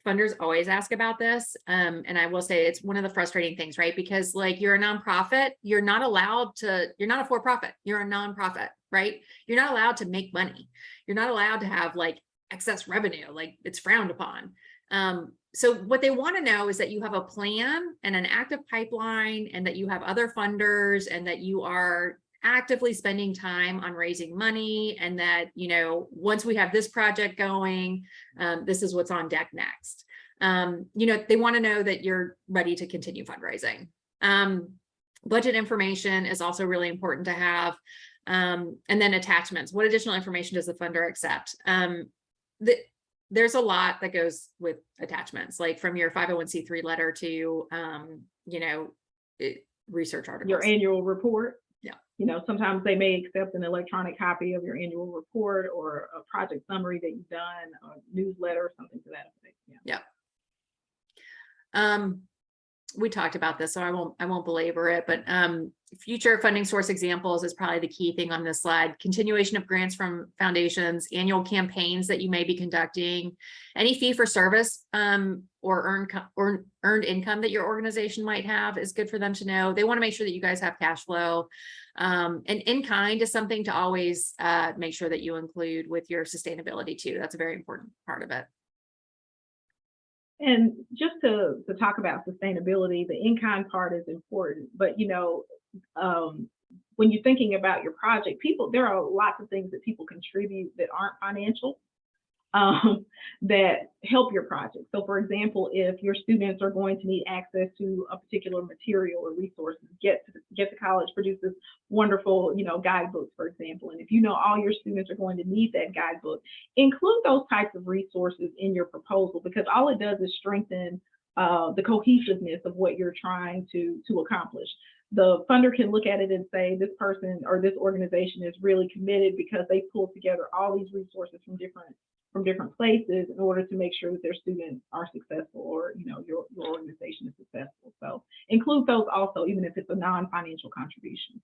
Funders always ask about this. And I will say it's one of the frustrating things, right? Because like you're a nonprofit, you're not a for-profit, you're a nonprofit, right? You're not allowed to make money. You're not allowed to have like excess revenue, like it's frowned upon. So what they want to know is that you have a plan and an active pipeline, and that you have other funders, and that you are actively spending time on raising money, and that, you know, once we have this project going, this is what's on deck next. You know, they want to know that you're ready to continue fundraising. Budget information is also really important to have. And then attachments. What additional information does the funder accept? There's a lot that goes with attachments, like from your 501c3 letter to, you know, research articles. Your annual report. Yeah. You know, sometimes they may accept an electronic copy of your annual report or a project summary that you've done, a newsletter or something to that effect. Yeah. Yeah. We talked about this, so I won't belabor it, but future funding source examples is probably the key thing on this slide. Continuation of grants from foundations, annual campaigns that you may be conducting, any fee for service or earned income that your organization might have is good for them to know. They want to make sure that you guys have cash flow. And in kind is something to always make sure that you include with your sustainability too. That's a very important part of it. And just to talk about sustainability, the in-kind part is important, but you know, when you're thinking about your project, there are lots of things that people contribute that aren't financial, that help your project. So for example, if your students are going to need access to a particular material or resources, Get to College produces wonderful, you know, guidebooks, for example. And if you know all your students are going to need that guidebook, include those types of resources in your proposal, because all it does is strengthen the cohesiveness of what you're trying to accomplish. The funder can look at it and say, this person or this organization is really committed because they pulled together all these resources from different places in order to make sure that their students are successful, or you know, your organization is successful. So include those also, even if it's a non-financial contribution.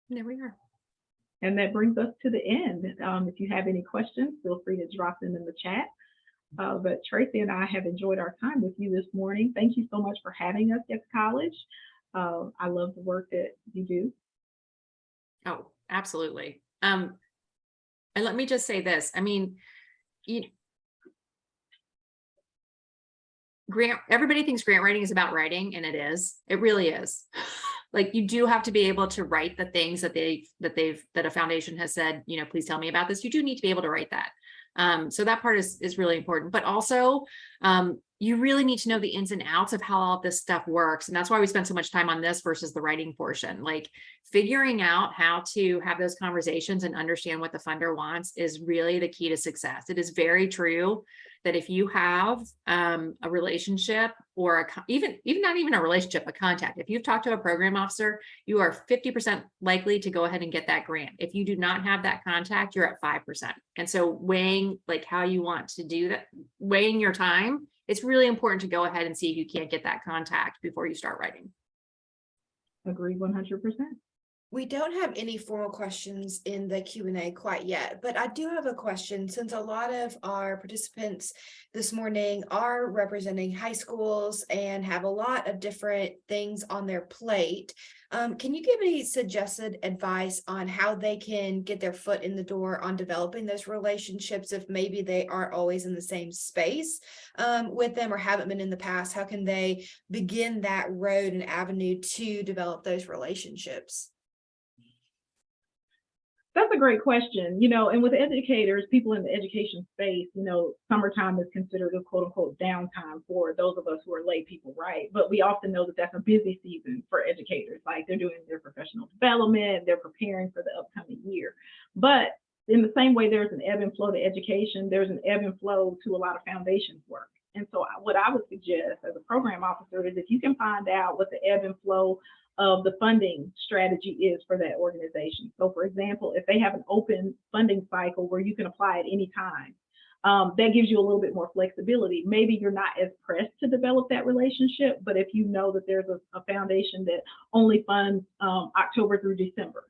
There we are. And that brings us to the end. If you have any questions, feel free to drop them in the chat. But Tracy and I have enjoyed our time with you this morning. Thank you so much for having us at college. I love the work that you do. Oh, absolutely. And let me just say this. I mean, everybody thinks grant writing is about writing, and it is. It really is. Like, you do have to be able to write the things that a foundation has said, you know, please tell me about this. You do need to be able to write that. So that part is really important, but also you really need to know the ins and outs of how all of this stuff works. And that's why we spend so much time on this versus the writing portion. Like, figuring out how to have those conversations and understand what the funder wants is really the key to success. It is very true that if you have a relationship, or even not even a relationship, a contact, if you've talked to a program officer, you are 50% likely to go ahead and get that grant. If you do not have that contact, you're at 5%. And so weighing like how you want to do that, weighing your time, it's really important to go ahead and see if you can't get that contact before you start writing. Agree 100%. We don't have any formal questions in the Q&A quite yet, but I do have a question. Since a lot of our participants this morning are representing high schools and have a lot of different things on their plate, can you give any suggested advice on how they can get their foot in the door on developing those relationships if maybe they aren't always in the same space with them or haven't been in the past? How can they begin that road and avenue to develop those relationships? That's a great question. You know, and with educators, people in the education space, you know, summertime is considered a quote unquote downtime for those of us who are lay people, right? But we often know that that's a busy season for educators. Like, they're doing their professional development, they're preparing for the upcoming year. But in the same way there's an ebb and flow to education, there's an ebb and flow to a lot of foundations work. And so what I would suggest as a program officer is, if you can find out what the ebb and flow of the funding strategy is for that organization. So for example, if they have an open funding cycle where you can apply at any time, that gives you a little bit more flexibility. Maybe you're not as pressed to develop that relationship, but if you know that there's a foundation that only funds October through December,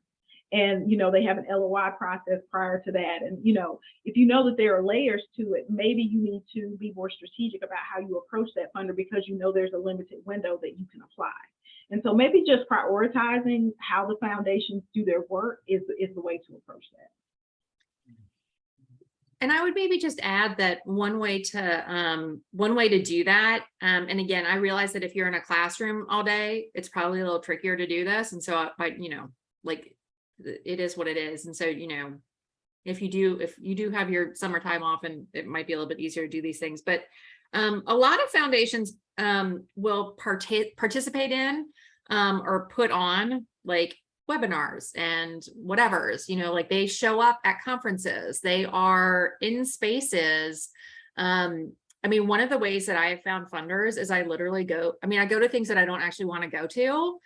and you know they have an LOI process prior to that, and you know, if you know that there are layers to it, maybe you need to be more strategic about how you approach that funder, because you know there's a limited window that you can apply. And so maybe just prioritizing how the foundations do their work is the way to approach that. And I would maybe just add that one way to do that, and again, I realize that if you're in a classroom all day, it's probably a little trickier to do this. And so like it is what it is. And so, if you do have your summertime off, and it might be a little bit easier to do these things, but a lot of foundations will participate in or put on like webinars and whatever's, like they show up at conferences, they are in spaces. I mean, one of the ways that I have found funders is I go to things that I don't actually want to go to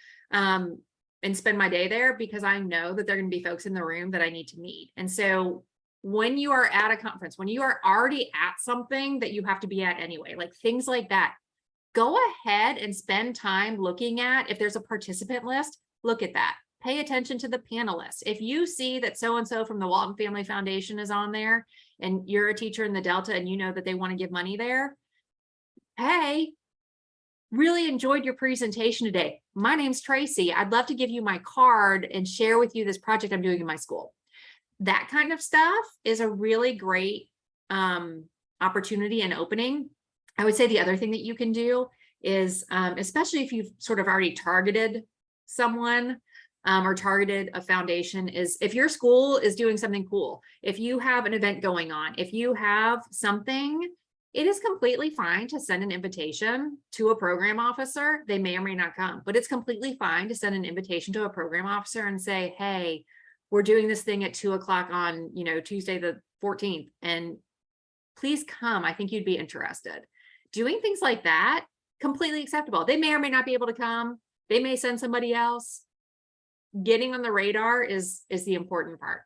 and spend my day there, because I know that there are going to be folks in the room that I need to meet. And so when you are at a conference, when you are already at something that you have to be at anyway, like things like that, go ahead and spend time looking at, if there's a participant list, look at that. Pay attention to the panelists. If you see that so-and-so from the Walton Family Foundation is on there, and you're a teacher in the Delta and you know that they want to give money there, hey, really enjoyed your presentation today. My name's Tracy. I'd love to give you my card and share with you this project I'm doing in my school. That kind of stuff is a really great opportunity and opening. I would say the other thing that you can do is, especially if you've sort of already targeted someone or targeted a foundation, is if your school is doing something cool, if you have an event going on, if you have something, it is completely fine to send an invitation to a program officer. They may or may not come, but it's completely fine to send an invitation to a program officer and say, hey, we're doing this thing at 2:00 on, Tuesday the 14th, and please come. I think you'd be interested. Doing things like that, completely acceptable. They may or may not be able to come. They may send somebody else. Getting on the radar is the important part.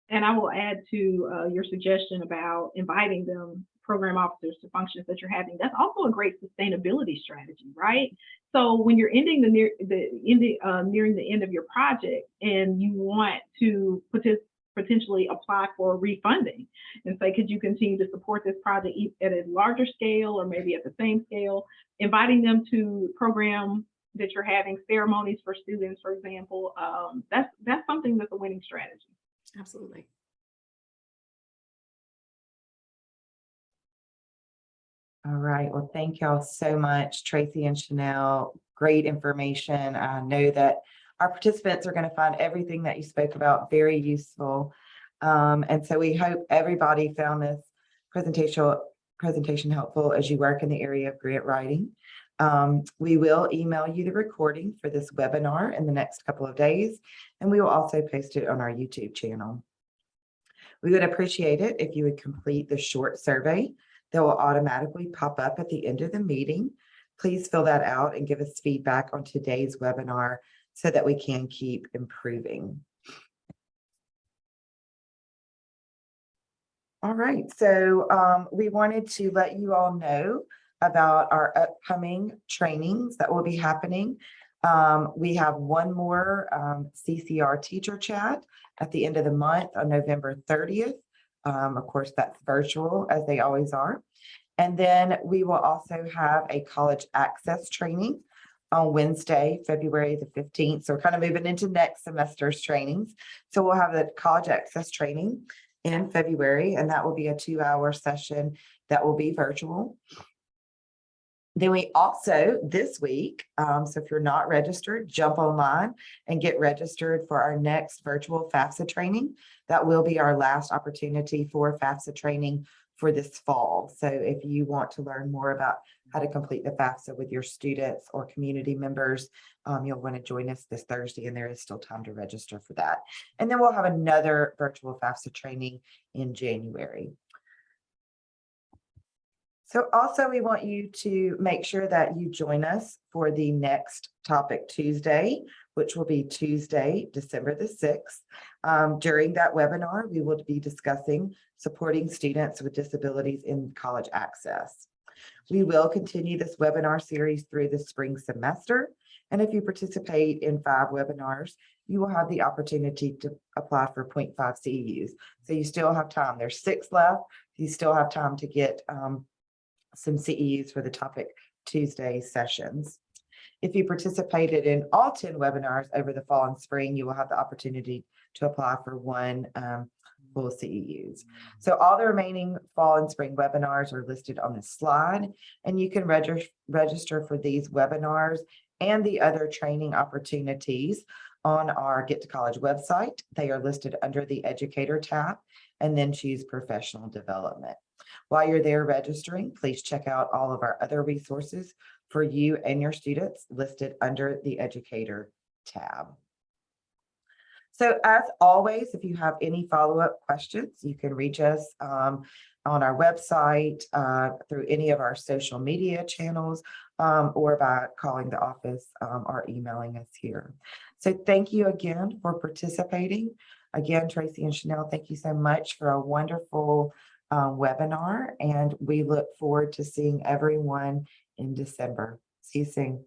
And I will add to your suggestion about inviting them, program officers, to functions that you're having. That's also a great sustainability strategy, right? So when you're nearing the end of your project and you want to potentially apply for refunding and say, could you continue to support this project at a larger scale or maybe at the same scale, inviting them to program that you're having, ceremonies for students, for example, that's something that's a winning strategy. Absolutely. All right. Well, thank y'all so much, Tracy and Shanell. Great information. I know that our participants are going to find everything that you spoke about very useful. And so we hope everybody found this presentation helpful as you work in the area of grant writing. We will email you the recording for this webinar in the next couple of days, and we will also post it on our YouTube channel. We would appreciate it if you would complete the short survey that will automatically pop up at the end of the meeting. Please fill that out and give us feedback on today's webinar so that we can keep improving. All right, so we wanted to let you all know about our upcoming trainings that will be happening. We have one more CCR teacher chat at the end of the month on November 30th. Of course, that's virtual, as they always are. And then we will also have a college access training on Wednesday, February the 15th. So we're kind of moving into next semester's trainings. So we'll have the college access training in February, and that will be a 2-hour session that will be virtual. Then we also, this week, so if you're not registered, jump online and get registered for our next virtual FAFSA training. That will be our last opportunity for FAFSA training for this fall. So if you want to learn more about how to complete the FAFSA with your students or community members, you'll want to join us this Thursday, and there is still time to register for that. And then we'll have another virtual FAFSA training in January. So also we want you to make sure that you join us for the next Topic Tuesday, which will be Tuesday, December the 6th. During that webinar, we will be discussing supporting students with disabilities in college access. We will continue this webinar series through the spring semester. And if you participate in 5 webinars, you will have the opportunity to apply for 0.5 CEUs. So you still have time. There's 6 left. You still have time to get some CEUs for the Topic Tuesday sessions. If you participated in all 10 webinars over the fall and spring, you will have the opportunity to apply for 1 multiple CEUs. So all the remaining fall and spring webinars are listed on this slide, and you can register for these webinars and the other training opportunities on our Get to College website. They are listed under the Educator tab, and then choose Professional Development. While you're there registering, please check out all of our other resources for you and your students listed under the Educator tab. So as always, if you have any follow-up questions, you can reach us on our website, through any of our social media channels, or by calling the office or emailing us here. So thank you again for participating. Again, Tracy and Shanell, thank you so much for a wonderful webinar, and we look forward to seeing everyone in December. See you soon.